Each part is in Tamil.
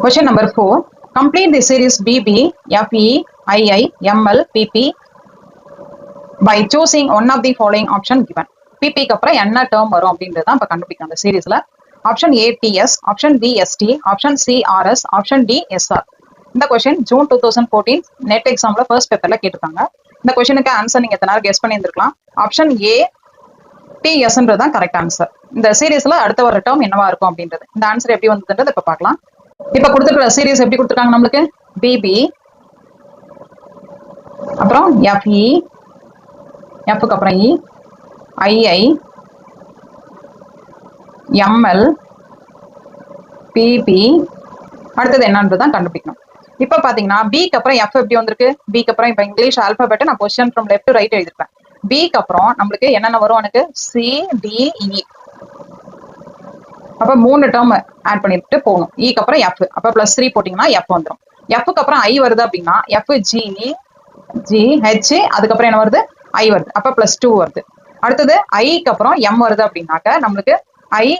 Question number 4. Complete the series BB, FE, II, ML, PP by choosing one of the following option given. PP க்கு அப்புறம் என்ன டேர்ம் வரும் அப்படின்றது தான் இப்போ கண்டுபிடிக்கும் அந்த சீரீஸ்ல. Option A DS, option B ST, option C RS, option D SR. இந்த கொஸ்டின் ஜூன் 2014 நெட் எக்ஸாம்ல ஃபர்ஸ்ட் பேப்பர்ல கேட்டிருக்காங்க. இந்த கொஸ்டினுக்கு ஆன்சர் நீங்க எத்தனை கெஸ் பண்ணியிருந்திருக்கலாம். ஆப்ஷன் ஏ டிஎஸ்ன்றது தான் கரெக்ட் ஆன்சர். இந்த சீரீஸ்ல அடுத்த வர டேர்ம் என்னவா இருக்கும் அப்படின்றது. இந்த ஆன்சர் எப்படி வந்ததுன்றது இப்ப பார்க்கலாம். இப்ப கொடுத்துருக்கிற சீரீஸ் எப்படி கொடுத்துருக்காங்க நம்மளுக்கு? பிபி, அப்புறம் எஃப்இ, எஃப்க்கு அப்புறம் இ, ஐஐ, எம்எல், பிபி, அடுத்தது என்னன்றதான் கண்டுபிடிக்கணும். இப்ப பாத்தீங்கன்னா பிக்கு அப்புறம் எஃப் எப்படி வந்திருக்கு? பிக்கு அப்புறம் இப்ப இங்கிலீஷ் ஆல்பாபெட் நான் position from left to right எழுதிருப்பேன். பிக்கு அப்புறம் நம்மளுக்கு என்னென்ன வரும்? எனக்கு சி டி இ. அப்ப 3 டேர்ம் ஆட் பண்ணிட்டு போகணும். இக்கு அப்புறம் எஃப், அப்ப +3 போட்டீங்கன்னா எஃப் வந்துடும். எஃப்க்கு அப்புறம் ஐ வருது அப்படின்னா எஃப் ஜி ஜி ஹெச், அதுக்கப்புறம் என்ன வருது? ஐ வருது, அப்ப +2 வருது. அடுத்தது ஐக்கு அப்புறம் எம் வருது அப்படின்னாக்க நம்மளுக்கு ஐ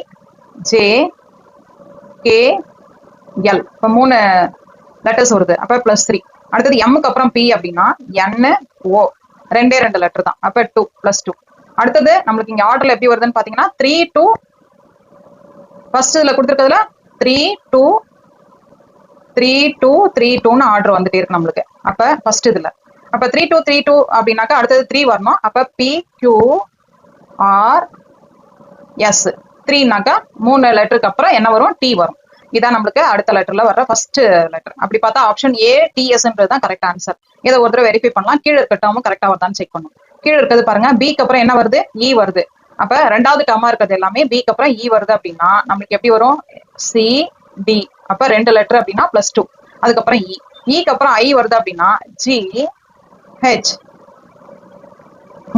ஜே கே எல், இப்போ 3 லெட்டர்ஸ் வருது, அப்ப +3. அடுத்தது எம்முக்கு அப்புறம் பி அப்படின்னா என் ஓ, 2 லெட்டர் தான், அப்ப 2 +2. அடுத்தது நம்மளுக்கு இங்க ஆர்டர்ல எப்படி வருதுன்னு பாத்தீங்கன்னா 3 2, ஃபர்ஸ்ட் இதுல கொடுத்துருக்கிறதுல 3 2 3 2 3 2ன்னு ஆர்டர் வந்துட்டே இருக்கு நம்மளுக்கு. அப்ப ஃபர்ஸ்ட் இதுல அப்ப 3 2 3 2 அப்படின்னாக்கா அடுத்தது 3 வரணும். அப்ப பி கியூ ஆர் எஸ், 3னாக்கா 3 லெட்டருக்கு அப்புறம் என்ன வரும்? டி வரும். இதான் நம்மளுக்கு அடுத்த லெட்டர்ல வர்ற ஃபர்ஸ்ட் லெட்டர். அப்படி பார்த்தா ஆப்ஷன் ஏ டிஎஸ்ன்றது தான் கரெக்ட் ஆன்சர். இதை ஒரு தடவை வெரிஃபை பண்ணலாம். கீழே இருக்க டேர்மும் கரெக்டா வருதான்னு செக் பண்ணும். கீழே இருக்கிறது பாருங்க, பிக்கு அப்புறம் என்ன வருது? இ வருது. அப்ப 2வது டேர்மா இருக்கிறது எல்லாமே பிக்கு அப்புறம் இ வருது அப்படின்னா நம்மளுக்கு எப்படி வரும்? சி டி, அப்ப 2 லெட்டர் அப்படின்னா +2. அதுக்கப்புறம் இ, இக்கு அப்புறம் ஐ வருது அப்படின்னா ஜி ஹெச்,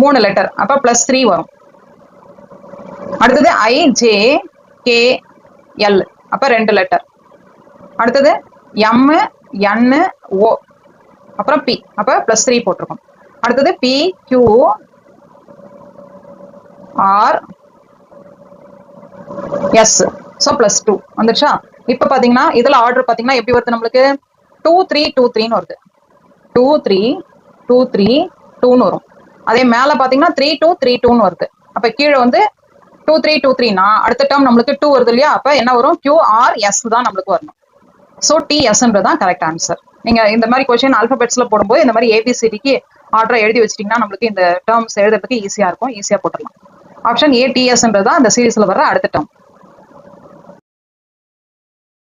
3 லெட்டர், அப்ப +3 வரும். அடுத்தது ஐ ஜே கே எல், அப்ப 2 லெட்டர். அடுத்தது எம் என் ஓ, அப்புறம் பி, அப்ப +3 போட்டிருக்கோம். அடுத்தது P Q R S, so +2 வந்துருச்சா? இப்ப பாத்தீங்கன்னா இதுல ஆர்டர் பாத்தீங்கன்னா எப்படி வருது? நம்மளுக்கு 2 3 2 3ன்னு வருது. 2 3 2 3 2ன்னு வரும். அதே மேல பாத்தீங்கன்னா 3 2 3 2ன்னு வருது. அப்ப கீழே வந்து 2 3 2 3னா அடுத்த டேர்ம் நம்மளுக்கு 2 வருது இல்லையா? அப்ப என்ன வரும்? கியூ ஆர் எஸ் தான் நம்மளுக்கு வரணும். ஸோ டிஎஸ்ன்றதான் கரெக்ட் ஆன்சர். நீங்க இந்த மாதிரி கொஸ்டின் ஆல்பபெட்ஸ்ல போடும்போது இந்த மாதிரி ஏபிசிடிக்கு ஆர்டரை எழுதி வச்சிட்டீங்கன்னா நம்மளுக்கு இந்த டேர்ம்ஸ் எழுதுறதுக்கு ஈஸியா இருக்கும். ஈஸியா போட்டுடலாம். ஆப்ஷன் ஏ டிஎஸ்ன்றதான் இந்த சீரீஸ்ல வர அடுத்த டேர்ம்.